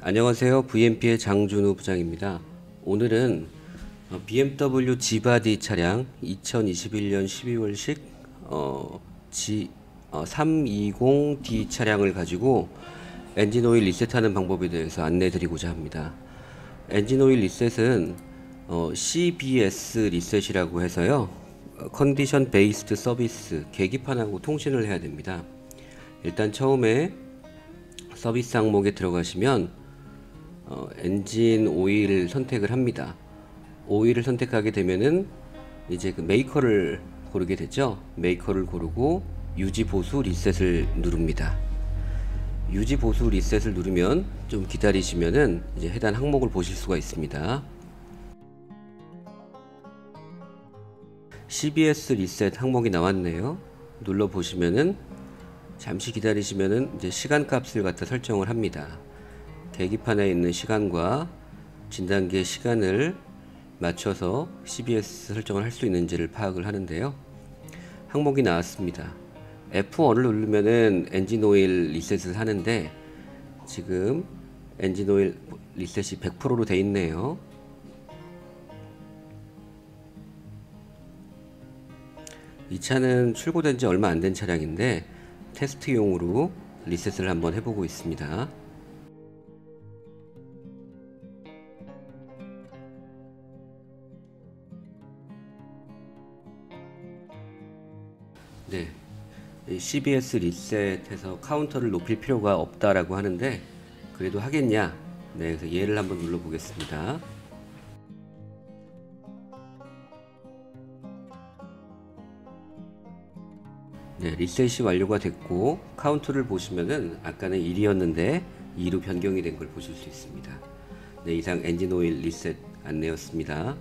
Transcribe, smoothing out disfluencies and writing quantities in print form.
안녕하세요. VMP의 장준우 부장입니다. 오늘은 BMW G바디 차량 2021년 12월식 G320D 차량을 가지고 엔진오일 리셋하는 방법에 대해서 안내 드리고자 합니다. 엔진오일 리셋은 CBS 리셋이라고 해서요, 컨디션 베이스드 서비스, 계기판하고 통신을 해야 됩니다. 일단 처음에 서비스 항목에 들어가시면 엔진 오일을 선택을 합니다. 오일을 선택하게 되면은 이제 그 메이커를 고르게 되죠. 메이커를 고르고 유지 보수 리셋을 누릅니다. 유지 보수 리셋을 누르면 좀 기다리시면은 이제 해당 항목을 보실 수가 있습니다. CBS 리셋 항목이 나왔네요. 눌러 보시면은 잠시 기다리시면은 이제 시간 값을 갖다 설정을 합니다. 계기판에 있는 시간과 진단기의 시간을 맞춰서 CBS 설정을 할 수 있는지를 파악을 하는데요. 항목이 나왔습니다. F1을 누르면은 엔진 오일 리셋을 하는데 지금 엔진 오일 리셋이 100%로 돼 있네요. 이 차는 출고된 지 얼마 안 된 차량인데 테스트용으로 리셋을 한번 해보고 있습니다. 네, CBS 리셋해서 카운터를 높일 필요가 없다라고 하는데 그래도 하겠냐? 네, 그래서 얘를 한번 눌러 보겠습니다. 네, 리셋이 완료가 됐고 카운트를 보시면은 아까는 1이었는데 2로 변경이 된 걸 보실 수 있습니다. 네, 이상 엔진 오일 리셋 안내였습니다.